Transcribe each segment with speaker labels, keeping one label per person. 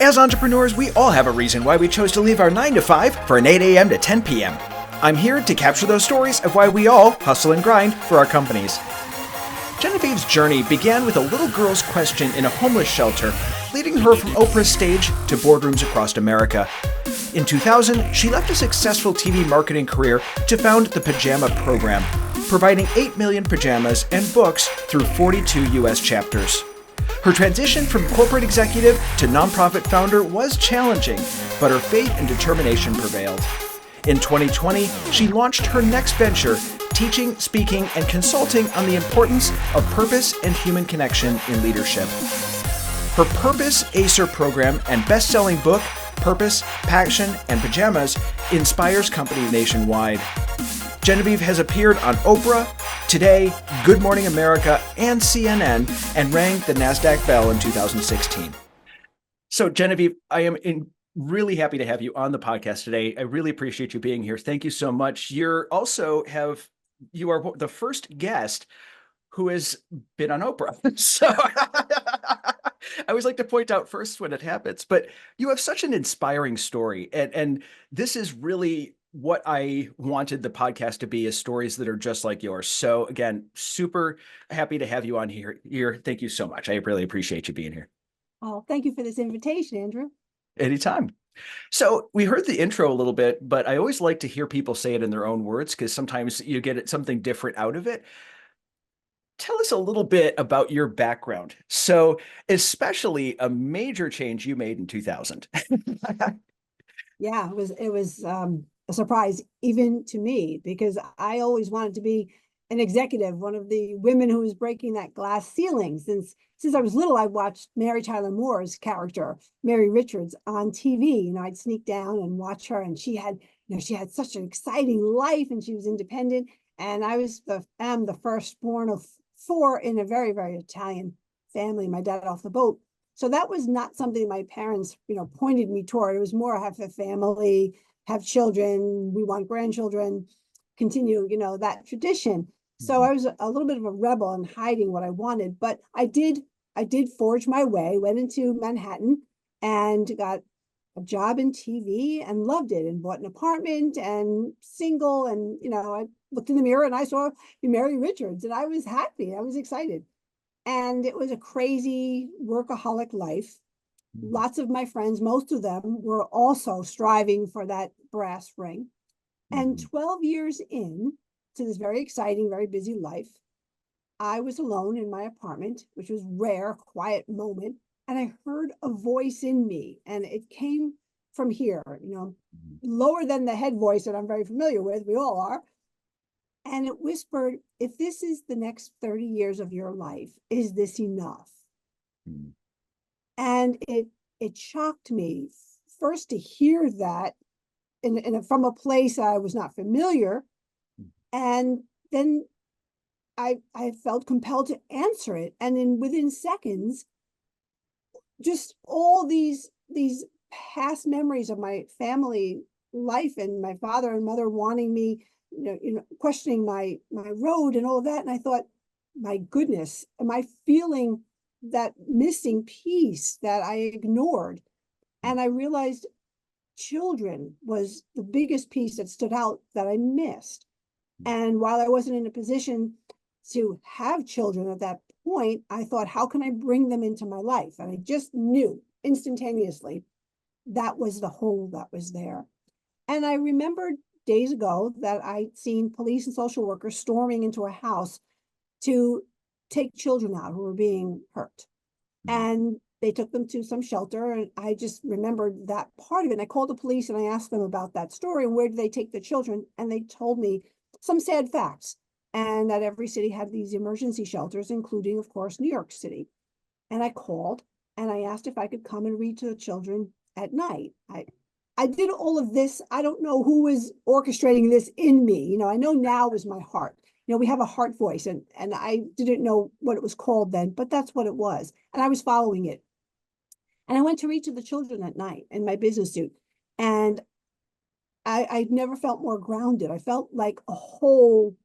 Speaker 1: As entrepreneurs, we all have a reason why we chose to leave our 9 to 5 for an 8 a.m. to 10 p.m. I'm here to capture those stories of why we all hustle and grind for our companies. Genevieve's journey began with a little girl's question in a homeless shelter, leading her from Oprah's stage to boardrooms across America. In 2000, she left a successful TV marketing career to found the Pajama Program, providing 8 million pajamas and books through 42 U.S. chapters. Her transition from corporate executive to nonprofit founder was challenging, but her faith and determination prevailed. In 2020, she launched her next venture, teaching, speaking, and consulting on the importance of purpose and human connection in leadership. Her Purpose ACER program and best-selling book, Purpose, Passion, and Pajamas, inspires companies nationwide. Genevieve has appeared on Oprah, Today, Good Morning America, and CNN, and rang the NASDAQ bell in 2016. So, Genevieve, I am really happy to have you on the podcast today. I really appreciate you being here. Thank you so much. You are the first guest who has been on Oprah. So I always like to point out first when it happens, but you have such an inspiring story. And this is really what I wanted the podcast to be, is stories that are just like yours. So again, super happy to have you on here. Thank you so much. I really appreciate you being here.
Speaker 2: Oh, thank you for this invitation, Andrew.
Speaker 1: Anytime. So we heard the intro a little bit, but I always like to hear people say it in their own words, because sometimes you get something different out of it. Tell us a little bit about your background. So especially a major change you made in 2000.
Speaker 2: Yeah, it was a surprise even to me, because I always wanted to be an executive, one of the women who was breaking that glass ceiling. Since I was little, I watched Mary Tyler Moore's character, Mary Richards, on TV. I'd sneak down and watch her, and she had such an exciting life, and she was independent. And I am the firstborn of 4 in a very, very Italian family. My dad off the boat. So that was not something my parents, pointed me toward. It was more have a family, have children, we want grandchildren, continue, that tradition. So I was a little bit of a rebel and hiding what I wanted, but I did forge my way, went into Manhattan and got a job in TV and loved it, and bought an apartment and single. And, I looked in the mirror and I saw Mary Richards, and I was happy. I was excited. And it was a crazy workaholic life. Lots of my friends, most of them, were also striving for that brass ring. And 12 years in to this very exciting, very busy life, I was alone in my apartment, which was rare, quiet moment. And I heard a voice in me, and it came from here, lower than the head voice that I'm very familiar with. We all are. And it whispered, if this is the next 30 years of your life, is this enough? And it shocked me first to hear that from a place I was not familiar. And then I felt compelled to answer it. And within seconds, just all these past memories of my family life, and my father and mother wanting me, questioning my road and all of that. And I thought, my goodness, am I feeling that missing piece that I ignored? And I realized children was the biggest piece that stood out that I missed. And while I wasn't in a position to have children at that point, I thought, how can I bring them into my life? And I just knew instantaneously that was the hole that was there. And I remembered days ago that I'd seen police and social workers storming into a house to take children out who were being hurt. And they took them to some shelter. And I just remembered that part of it. And I called the police and I asked them about that story and where did they take the children? And they told me some sad facts, and that every city had these emergency shelters, including, of course, New York City. And I called and I asked if I could come and read to the children at night. I did all of this. I don't know who was orchestrating this in me. I know now was my heart. We have a heart voice, and I didn't know what it was called then, but that's what it was. And I was following it. And I went to read to the children at night in my business suit. And I'd never felt more grounded. I felt like a whole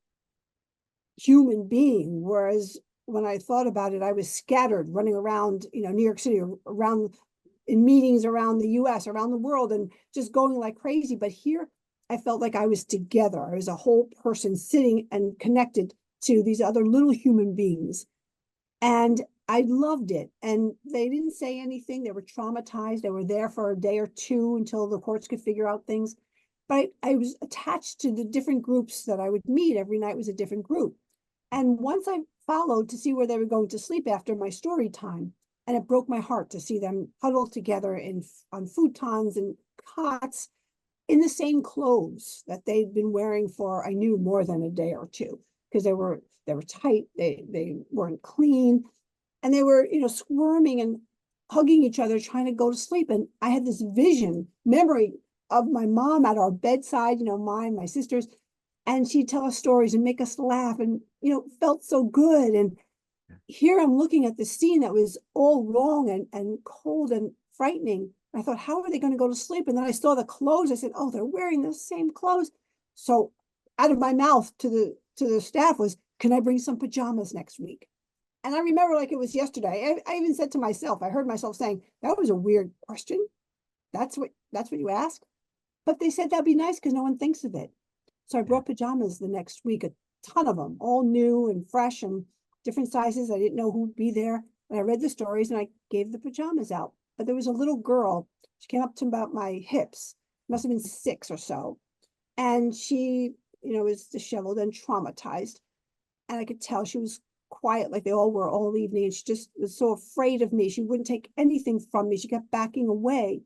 Speaker 2: human being. Whereas when I thought about it, I was scattered, running around, New York City, around in meetings around the US, around the world, and just going like crazy. But here I felt like I was together. I was a whole person sitting and connected to these other little human beings. And I loved it. And they didn't say anything. They were traumatized. They were there for a day or two until the courts could figure out things. But I was attached to the different groups that I would meet. Every night was a different group. And once I followed to see where they were going to sleep after my story time, and it broke my heart to see them huddled together on futons and cots in the same clothes that they'd been wearing for, I knew, more than a day or two, because they were tight, they weren't clean, and they were, squirming and hugging each other, trying to go to sleep. And I had this memory of my mom at our bedside, mine, my sisters, and she'd tell us stories and make us laugh, and felt so good. And here I'm looking at the scene that was all wrong and cold and frightening. I thought, how are they going to go to sleep? And then I saw the clothes. I said, oh, they're wearing the same clothes. So out of my mouth to the staff was, can I bring some pajamas next week? And I remember like it was yesterday. I even said to myself, I heard myself saying, that was a weird question. That's what you ask. But they said that'd be nice because no one thinks of it. So I brought pajamas the next week, a ton of them, all new and fresh and different sizes. I didn't know who'd be there. And I read the stories and I gave the pajamas out. But there was a little girl, she came up to about my hips, must have been 6 or so. And she, was disheveled and traumatized. And I could tell she was quiet like they all were all evening. And she just was so afraid of me. She wouldn't take anything from me. She kept backing away.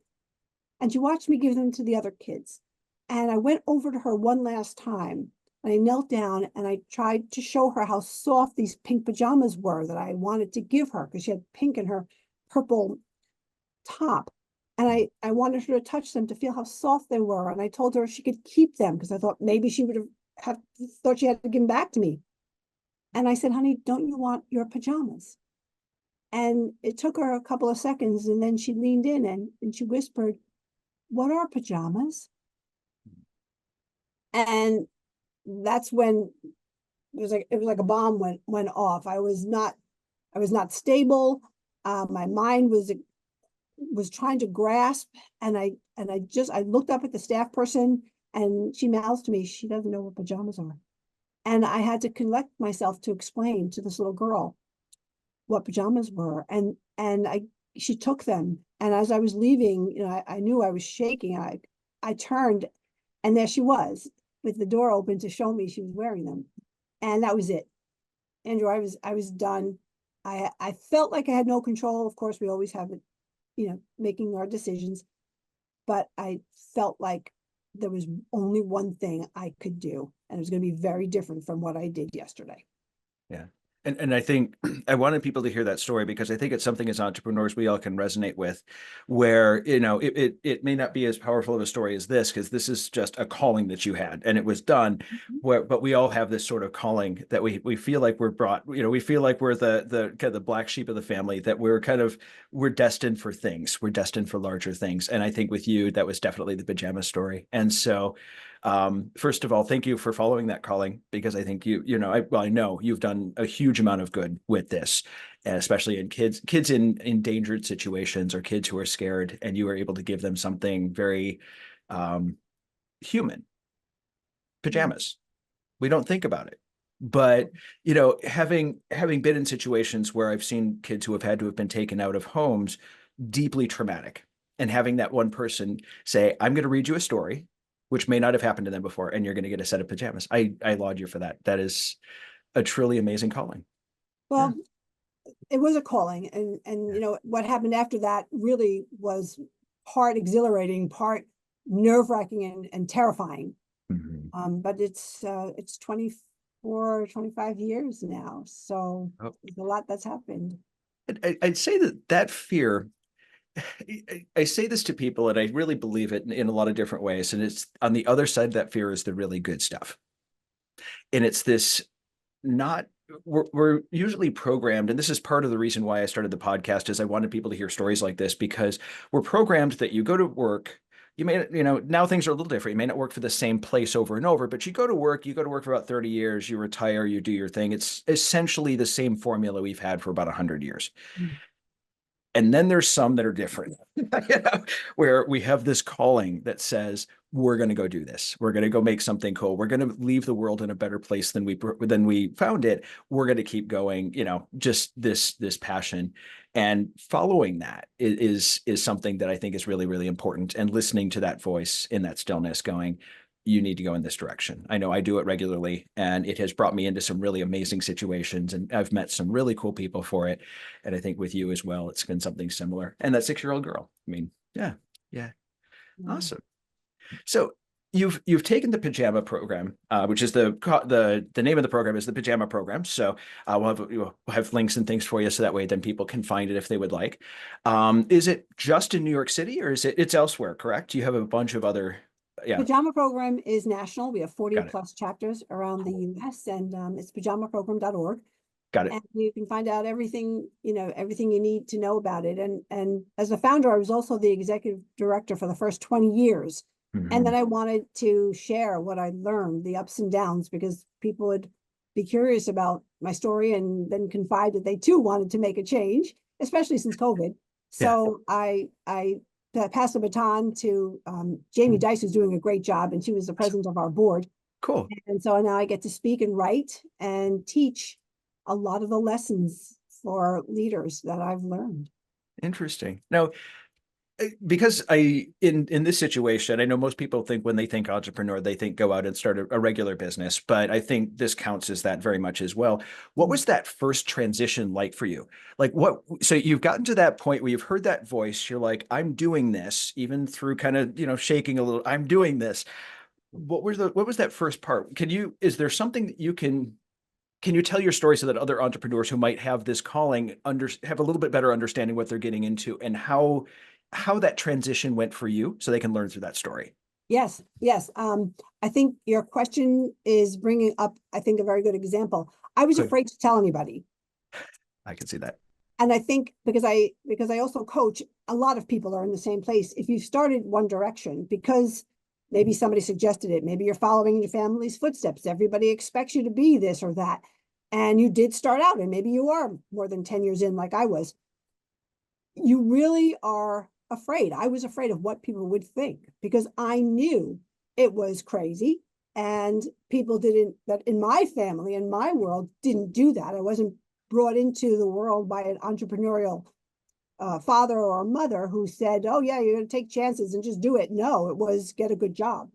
Speaker 2: And she watched me give them to the other kids. And I went over to her one last time and I knelt down and I tried to show her how soft these pink pajamas were that I wanted to give her, because she had pink in her purple top. And I wanted her to touch them to feel how soft they were. And I told her she could keep them because I thought maybe she would have thought she had to give them back to me. And I said, honey, don't you want your pajamas? And it took her a couple of seconds. And then she leaned in and she whispered, what are pajamas? And that's when it was like a bomb went off. I was not stable. My mind was trying to grasp, and I looked up at the staff person, and she mouths to me, she doesn't know what pajamas are. And I had to collect myself to explain to this little girl what pajamas were. And she took them. And as I was leaving, I knew I was shaking. I turned, and there she was with the door open to show me she was wearing them. And that was it. Andrew, I was done. I felt like I had no control. Of course, we always have it, making our decisions. But I felt like there was only one thing I could do, and it was going to be very different from what I did yesterday.
Speaker 1: Yeah. And I think I wanted people to hear that story because I think it's something as entrepreneurs we all can resonate with, where, it may not be as powerful of a story as this, because this is just a calling that you had and it was done. But we all have this sort of calling that we feel like we're brought, we feel like we're the kind of the black sheep of the family, that we're destined for things. We're destined for larger things. And I think with you, that was definitely the pajama story. And so first of all, thank you for following that calling, because I think I know you've done a huge amount of good with this, especially in kids in endangered situations or kids who are scared, and you were able to give them something very human. Pajamas. We don't think about it. But, having been in situations where I've seen kids who have had to have been taken out of homes, deeply traumatic, and having that one person say, I'm going to read you a story, which may not have happened to them before, and you're going to get a set of pajamas. I laud you for that. That is a truly amazing calling.
Speaker 2: Well, it was a calling, and what happened after that really was part exhilarating, part nerve-wracking and terrifying. But it's 24, 25 years now, so there's a lot that's happened.
Speaker 1: I'd say that fear, I say this to people, and I really believe it in a lot of different ways, and it's on the other side of that fear is the really good stuff. And it's this we're usually programmed, and this is part of the reason why I started the podcast, is I wanted people to hear stories like this, because we're programmed that you go to work, you may, now things are a little different. You may not work for the same place over and over, but you go to work for about 30 years, you retire, you do your thing. It's essentially the same formula we've had for about 100 years. And then there's some that are different, where we have this calling that says, we're going to go do this. We're going to go make something cool. We're going to leave the world in a better place than we found it. We're going to keep going, just this passion. And following that is something that I think is really, really important. And listening to that voice in that stillness going, you need to go in this direction. I know I do it regularly, and it has brought me into some really amazing situations, and I've met some really cool people for it. And I think with you as well, it's been something similar. And that 6-year-old girl, I mean, yeah, yeah,
Speaker 2: Yeah.
Speaker 1: awesome. So you've taken the Pajama Program, which is the name of the program is the Pajama Program. So we'll have links and things for you, so that way then people can find it if they would like. Is it just in New York City, or it's elsewhere? Correct? You have a bunch of other. Yeah,
Speaker 2: Pajama Program is national. We have 40
Speaker 1: got it.
Speaker 2: plus chapters around the
Speaker 1: Cool.
Speaker 2: US, and it's pajamaprogram.org.
Speaker 1: Got it.
Speaker 2: And you can find out everything, everything you need to know about it. And as a founder, I was also the executive director for the first 20 years. And then
Speaker 1: Mhm.
Speaker 2: I wanted to share what I learned, the ups and downs, because people would be curious about my story and then confide that they too wanted to make a change, especially since COVID.
Speaker 1: Yeah.
Speaker 2: So I passed the baton to Jamie Dice, who's doing a great job, and she was the president of our board.
Speaker 1: Cool.
Speaker 2: And so now I get to speak and write and teach a lot of the lessons for leaders that I've learned.
Speaker 1: Interesting. Now, because in this situation, I know most people think when they think entrepreneur, they think go out and start a regular business, but I think this counts as that very much as well. What was that first transition like for you? Like so you've gotten to that point where you've heard that voice, you're like, I'm doing this, even through kind of, shaking a little, I'm doing this. What was that first part? Is there something that can you tell your story so that other entrepreneurs who might have this calling have a little bit better understanding what they're getting into, and how that transition went for you, so they can learn through that story?
Speaker 2: Yes, yes. I think your question is bringing up, I think, a very good example. I was
Speaker 1: Good.
Speaker 2: afraid to tell anybody.
Speaker 1: I can see that.
Speaker 2: And I think because I also coach, a lot of people are in the same place. If you started one direction because maybe somebody suggested it, maybe you're following your family's footsteps, everybody expects you to be this or that, and you did start out, and maybe you are more than 10 years in, like I was, you really are afraid. I was afraid of what people would think because I knew it was crazy, and people didn't, that in my family, in my world, didn't do that. I wasn't brought into the world by an entrepreneurial father or mother who said, oh yeah, you're going to take chances and just do it. No, it was get a good job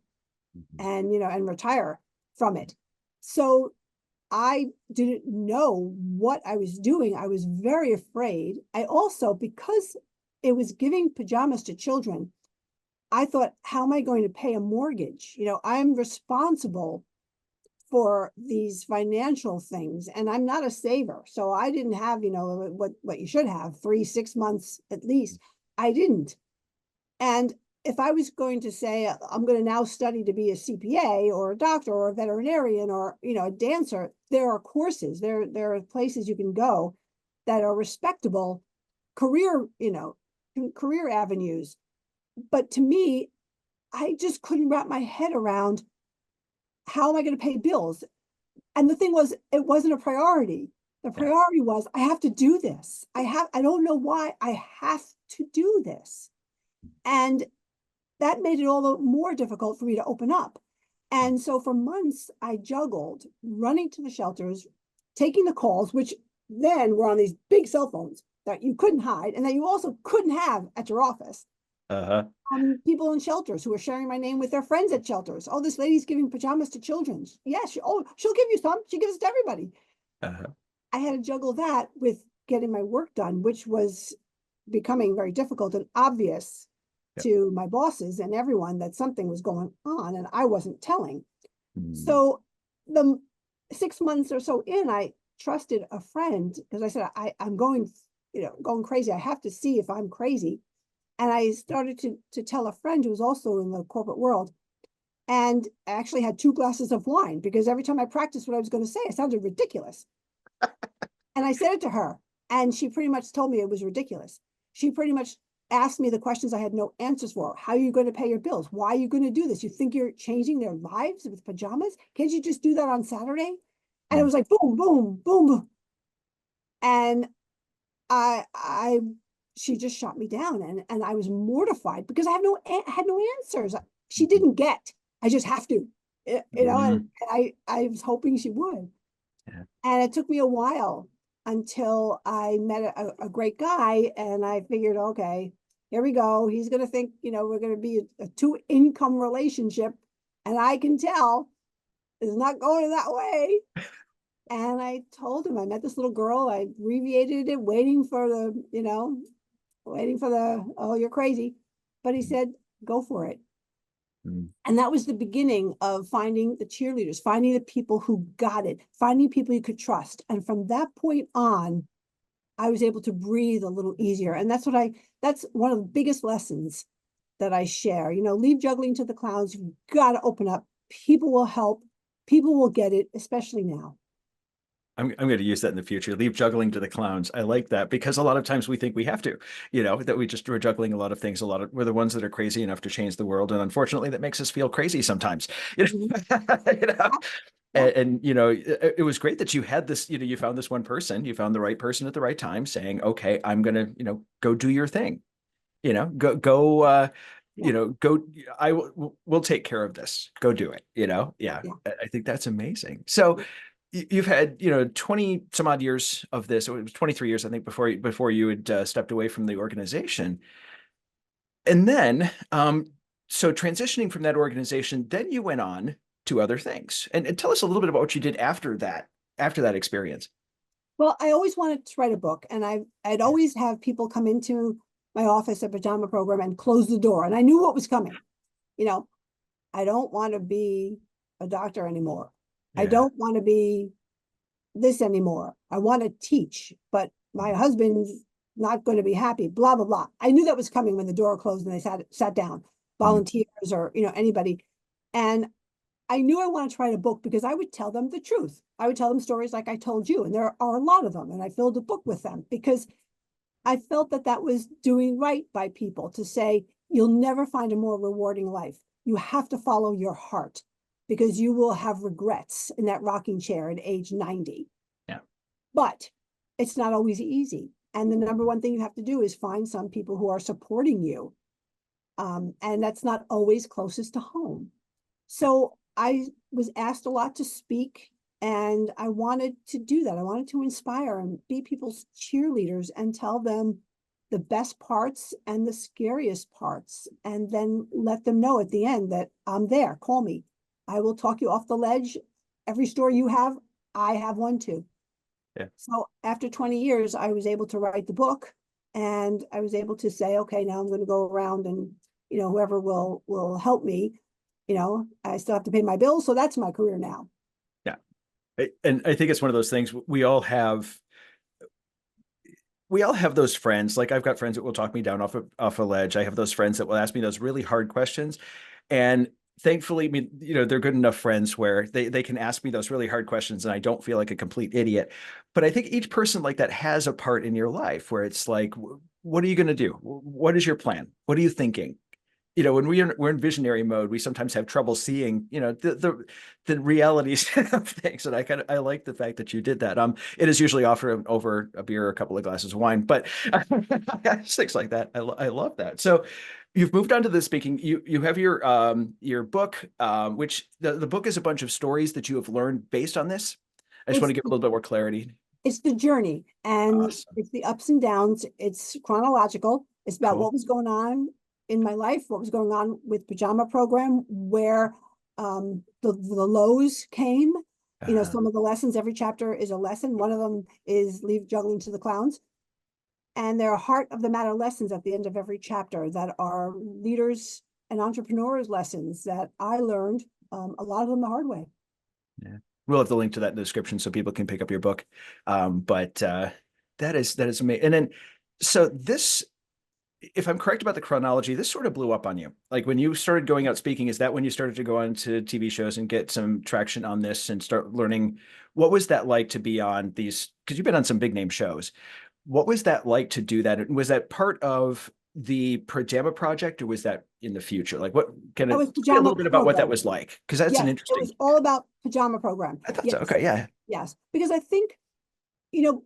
Speaker 1: Mhm.
Speaker 2: and, and retire from it. So I didn't know what I was doing. I was very afraid. I also, because it was giving pajamas to children, I thought, how am I going to pay a mortgage? I'm responsible for these financial things, and I'm not a saver. So I didn't have, what you should have, 3, 6 months at least. I didn't. And if I was going to say, I'm going to now study to be a CPA or a doctor or a veterinarian or, a dancer, there are courses, there are places you can go that are respectable career, career avenues. But to me, I just couldn't wrap my head around, how am I going to pay bills? And the thing was, it wasn't a priority. The
Speaker 1: Yeah.
Speaker 2: priority was, I have to do this. I don't know why I have to do this. And that made it all the more difficult for me to open up. And so for months, I juggled running to the shelters, taking the calls, which then were on these big cell phones that you couldn't hide and that you also couldn't have at your office.
Speaker 1: Uh-huh.
Speaker 2: People in shelters who were sharing my name with their friends at shelters. Oh, this lady's giving pajamas to children. Yes, she'll give you some. She gives it to everybody.
Speaker 1: Uh-huh.
Speaker 2: I had to juggle that with getting my work done, which was becoming very difficult and obvious
Speaker 1: Yep.
Speaker 2: to my bosses and everyone that something was going on and I wasn't telling.
Speaker 1: Mm.
Speaker 2: So the 6 months or so in, I trusted a friend because I said, I'm going, going crazy. I have to see if I'm crazy. And I started to tell a friend who was also in the corporate world. And I actually had 2 glasses of wine because every time I practiced what I was going to say, it sounded ridiculous. And I said it to her, and she pretty much told me it was ridiculous. She pretty much asked me the questions I had no answers for. How are you going to pay your bills? Why are you going to do this? You think you're changing their lives with pajamas? Can't you just do that on Saturday? And it
Speaker 1: Mm.
Speaker 2: was like boom, boom, boom. And I she just shot me down, and I was mortified because I had no answers. She
Speaker 1: Mhm.
Speaker 2: didn't get. I just have to, and
Speaker 1: Mhm.
Speaker 2: I was hoping she would.
Speaker 1: Yeah.
Speaker 2: And it took me a while until I met a great guy, and I figured, okay, here we go. He's going to think, we're going to be a two income relationship. And I can tell it's not going that way. And I told him I met this little girl. I abbreviated it, waiting for the, oh, you're crazy. But he said, go for it.
Speaker 1: Mhm.
Speaker 2: And that was the beginning of finding the cheerleaders, finding the people who got it, finding people you could trust. And from that point on, I was able to breathe a little easier. And that's one of the biggest lessons that I share. Leave juggling to the clowns. You've got to open up. People will help. People will get it, especially now.
Speaker 1: I'm going to use that in the future. Leave juggling to the clowns. I like that because a lot of times we think we have to, that we're juggling a lot of things. We're the ones that are crazy enough to change the world. And unfortunately, that makes us feel crazy sometimes,
Speaker 2: Mhm.
Speaker 1: you know,
Speaker 2: Yeah,
Speaker 1: it was great that you had this, you found this one person, you found the right person at the right time saying, okay, I'm going to, go do your thing,
Speaker 2: yeah,
Speaker 1: go, we'll take care of this. Go do it, Yeah.
Speaker 2: yeah.
Speaker 1: I think that's amazing. So you've had, 20 some odd years of this. It was 23 years, I think, before you had stepped away from the organization. And then, so transitioning from that organization, then you went on to other things. And tell us a little bit about what you did after that experience.
Speaker 2: Well, I always wanted to write a book, and I'd always have people come into my office at Pajama Program and close the door, and I knew what was coming. You know, I don't want to be a doctor anymore. I
Speaker 1: Yeah.
Speaker 2: don't want to be this anymore. I want to teach, but my husband's not going to be happy, blah, blah, blah. I knew that was coming when the door closed and they sat down,
Speaker 1: Mm.
Speaker 2: volunteers or, anybody. And I knew I wanted to write a book because I would tell them the truth. I would tell them stories like I told you, and there are a lot of them. And I filled a book with them because I felt that that was doing right by people to say, you'll never find a more rewarding life. You have to follow your heart because you will have regrets in that rocking chair at age 90.
Speaker 1: Yeah.
Speaker 2: But it's not always easy. And the number one thing you have to do is find some people who are supporting you. And that's not always closest to home. So I was asked a lot to speak, and I wanted to do that. I wanted to inspire and be people's cheerleaders and tell them the best parts and the scariest parts, and then let them know at the end that I'm there. Call me. I will talk you off the ledge. Every story you have, I have one too.
Speaker 1: Yeah.
Speaker 2: So after 20 years, I was able to write the book, and I was able to say, okay, now I'm going to go around and, whoever will help me, I still have to pay my bills. So that's my career now.
Speaker 1: Yeah. And I think it's one of those things we all have those friends. Like I've got friends that will talk me down off a ledge. I have those friends that will ask me those really hard questions. And thankfully, I mean, they're good enough friends where they can ask me those really hard questions and I don't feel like a complete idiot. But I think each person like that has a part in your life where it's like, what are you going to do? What is your plan? What are you thinking? When we're in visionary mode, we sometimes have trouble seeing, the realities of things. And I like the fact that you did that. It is usually offered over a beer or a couple of glasses of wine, but things like that. I love that. So you've moved on to the speaking. You have your book, which the book is a bunch of stories that you have learned based on this. I just want
Speaker 2: It's
Speaker 1: to give a little bit more clarity.
Speaker 2: it's the journey, and
Speaker 1: Awesome.
Speaker 2: it's the ups and downs. It's chronological. It's about
Speaker 1: Cool.
Speaker 2: what was going on in my life, what was going on with Pajama Program, where the lows came.
Speaker 1: Uh,
Speaker 2: Some of the lessons, every chapter is a lesson. One of them is leave juggling to the clowns. And there are heart of the matter lessons at the end of every chapter that are leaders and entrepreneurs lessons that I learned, a lot of them the hard way.
Speaker 1: Yeah. We'll have the link to that in the description so people can pick up your book. But that is amazing. And then, so this, if I'm correct about the chronology, this sort of blew up on you. Like when you started going out speaking, is that when you started to go on to TV shows and get some traction on this and start learning? What was that like to be on these? Because you've been on some big name shows. What was that like to do that? And was that part of the Pajama project or was that in the future? Like what kind
Speaker 2: That
Speaker 1: of
Speaker 2: was
Speaker 1: tell me a
Speaker 2: Pajama
Speaker 1: little bit about what that
Speaker 2: Program.
Speaker 1: was like? Because that's an
Speaker 2: Yes, it
Speaker 1: interesting,
Speaker 2: was all about Pajama Program.
Speaker 1: I thought so.
Speaker 2: Yes,
Speaker 1: Okay. Yeah.
Speaker 2: yes. Because I think, you know,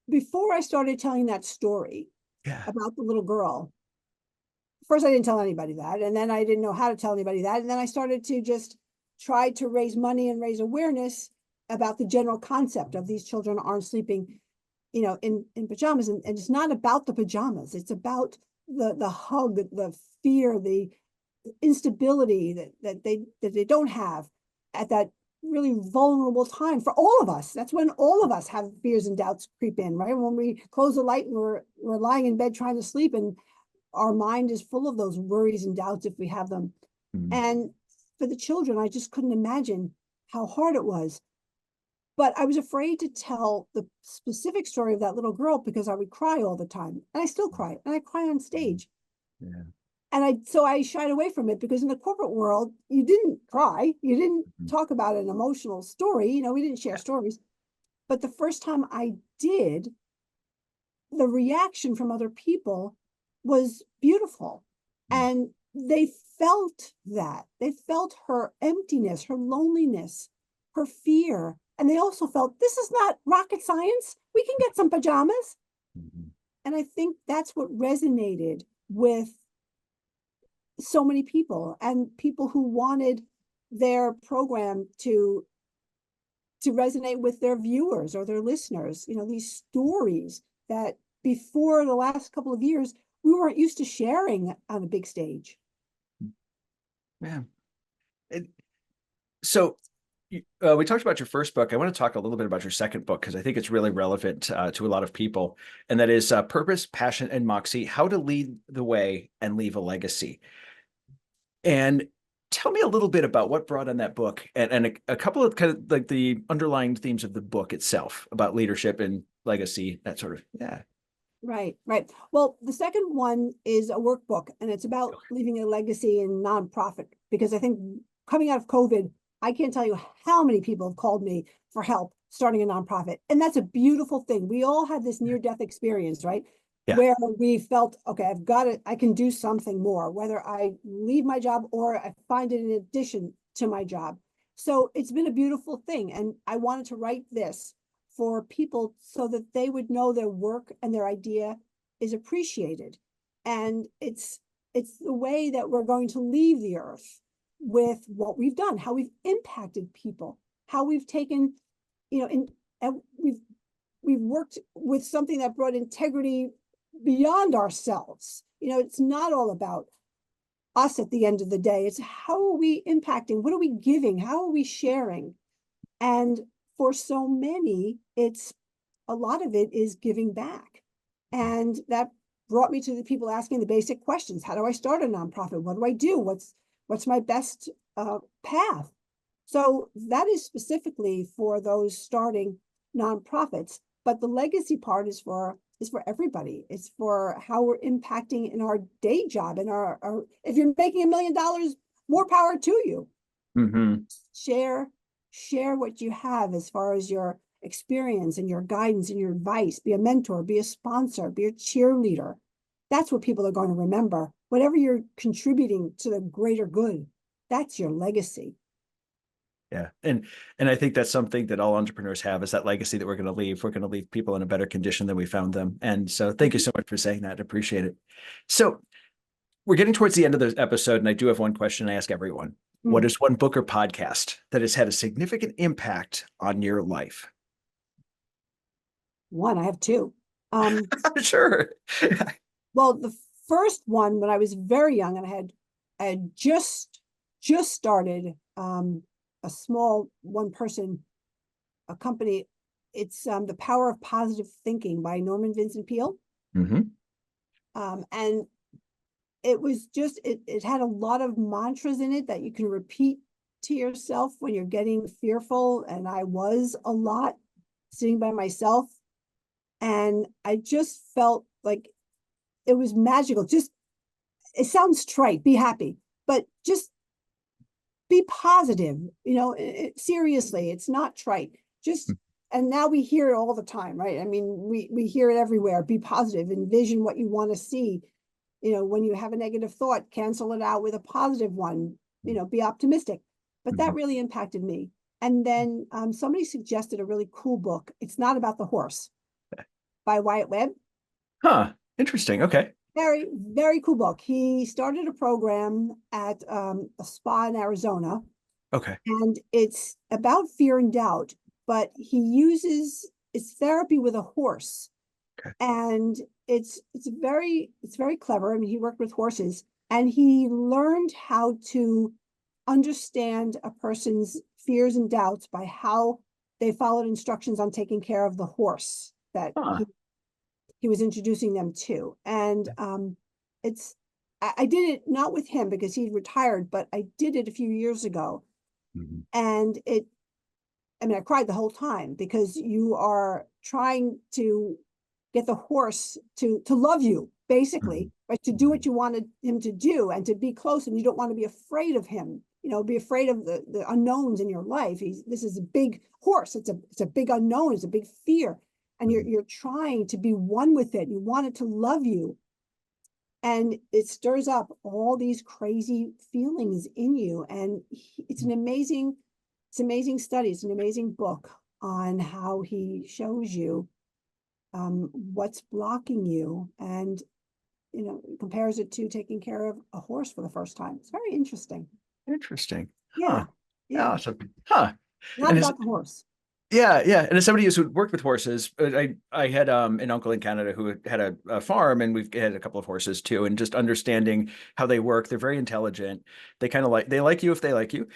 Speaker 2: before I started telling that story,
Speaker 1: Yeah.
Speaker 2: about the little girl. First, I didn't tell anybody that, and then I didn't know how to tell anybody that, and then I started to just try to raise money and raise awareness about the general concept of these children aren't sleeping, in pajamas, and it's not about the pajamas. It's about the hug, the fear, the instability that they don't have at that really vulnerable time for all of us. That's when all of us have fears and doubts creep in, right? When we close the light and we're lying in bed trying to sleep, and our mind is full of those worries and doubts if we have them.
Speaker 1: Mm.
Speaker 2: And for the children, I just couldn't imagine how hard it was. But I was afraid to tell the specific story of that little girl because I would cry all the time. And I still cry, and I cry on stage.
Speaker 1: Yeah.
Speaker 2: And so I shied away from it because in the corporate world, you didn't cry. You didn't
Speaker 1: Mhm.
Speaker 2: talk about an emotional story. We didn't share stories. But the first time I did, the reaction from other people was beautiful.
Speaker 1: Mm.
Speaker 2: And they felt that. They felt her emptiness, her loneliness, her fear. And they also felt this is not rocket science. We can get some pajamas.
Speaker 1: Mhm.
Speaker 2: And I think that's what resonated with so many people, and people who wanted their program to resonate with their viewers or their listeners. These stories that before the last couple of years we weren't used to sharing on a big stage.
Speaker 1: Yeah. It, so we talked about your first book. I want to talk a little bit about your second book because I think it's really relevant to a lot of people, and that is Purpose, Passion, and Moxie: How to Lead the Way and Leave a Legacy. And tell me a little bit about what brought on that book, and a couple of kind of like the underlying themes of the book itself about leadership and legacy, that sort of. Yeah.
Speaker 2: Right, right. Well, the second one is a workbook, and it's about leaving a legacy in nonprofit, because I think coming out of COVID, I can't tell you how many people have called me for help starting a nonprofit. And that's a beautiful thing. We all had this near-death experience, right?
Speaker 1: Yeah.
Speaker 2: Where we felt, okay, I've got it, I can do something more, whether I leave my job or I find it in addition to my job. So it's been a beautiful thing. And I wanted to write this for people so that they would know their work and their idea is appreciated. And it's the way that we're going to leave the earth with what we've done, how we've impacted people, how we've taken, and we've worked with something that brought integrity beyond ourselves. It's not all about us at the end of the day. It's how are we impacting? What are we giving? How are we sharing? And for so many, it's a lot of it is giving back. And that brought me to the people asking the basic questions. How do I start a nonprofit? What do I do? What's my best path? So that is specifically for those starting nonprofits. But the legacy part is for everybody. It's for how we're impacting in our day job. And our if you're making $1 million, more power to you.
Speaker 1: Mm-hmm.
Speaker 2: Share what you have as far as your experience and your guidance and your advice. Be a mentor, be a sponsor, be a cheerleader. That's what people are going to remember. Whatever you're contributing to the greater good, that's your legacy.
Speaker 1: Yeah. And I think that's something that all entrepreneurs have, is that legacy that we're going to leave. We're going to leave people in a better condition than we found them. And so thank you so much for saying that. I appreciate it. So we're getting towards the end of the episode, and I do have one question I ask everyone. What is one book or podcast that has had a significant impact on your life?
Speaker 2: One, I have two.
Speaker 1: Sure.
Speaker 2: Well, the first one, when I was very young, and I had just started a small one-person a company. It's The Power of Positive Thinking by Norman Vincent Peale.
Speaker 1: Mm-hmm.
Speaker 2: And it was just, it had a lot of mantras in it that you can repeat to yourself when you're getting fearful. And I was a lot sitting by myself. And I just felt like it was magical. Just, it sounds trite, be happy, but just be positive. Seriously, it's not trite. Just, and now we hear it all the time, right? I mean, we hear it everywhere. Be positive, envision what you want to see. When you have a negative thought, cancel it out with a positive one. Be optimistic. But that really impacted me. And then somebody suggested a really cool book. It's Not About the Horse by Wyatt Webb.
Speaker 1: Huh. Interesting. Okay.
Speaker 2: Very, very cool book. He started a program at a spa in Arizona,
Speaker 1: Okay.
Speaker 2: and it's about fear and doubt, but it's therapy with a horse.
Speaker 1: Okay.
Speaker 2: And it's very clever. I mean, he worked with horses, and he learned how to understand a person's fears and doubts by how they followed instructions on taking care of the horse that
Speaker 1: Huh.
Speaker 2: he was introducing them to. And it's I did it not with him because he'd retired, but I did it a few years ago.
Speaker 1: Mhm.
Speaker 2: And I mean, I cried the whole time because you are trying to get the horse to love you, basically,
Speaker 1: Mhm.
Speaker 2: right? To do what you wanted him to do and to be close, and you don't want to be afraid of him, be afraid of the unknowns in your life. This is a big horse. It's a big unknown, it's a big fear. And
Speaker 1: Mhm.
Speaker 2: you're trying to be one with it. You want it to love you. And it stirs up all these crazy feelings in you. And it's an amazing study. It's an amazing book on how he shows you what's blocking you, and compares it to taking care of a horse for the first time. It's very interesting.
Speaker 1: Interesting. Huh.
Speaker 2: Yeah, yeah.
Speaker 1: Awesome. Huh.
Speaker 2: Not
Speaker 1: And as
Speaker 2: about the horse.
Speaker 1: Yeah, yeah. And as somebody who's worked with horses, I had an uncle in Canada who had a farm, and we've had a couple of horses too. And just understanding how they work, they're very intelligent. They like you if they like you.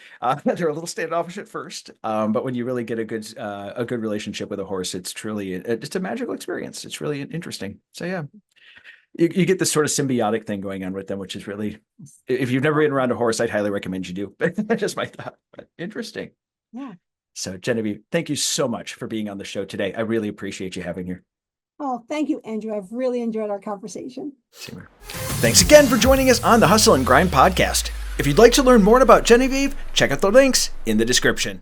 Speaker 1: They're a little standoffish at first, but when you really get a good relationship with a horse, it's truly just a magical experience. It's really interesting. So yeah, you get this sort of symbiotic thing going on with them, which is really, if you've never been around a horse, I'd highly recommend you do. That's just my thought. But interesting.
Speaker 2: Yeah.
Speaker 1: So, Genevieve, thank you so much for being on the show today. I really appreciate you having here.
Speaker 2: Oh, thank you, Andrew. I've really enjoyed our conversation.
Speaker 1: Same here. Thanks again for joining us on the Hustle and Grind podcast. If you'd like to learn more about Genevieve, check out the links in the description.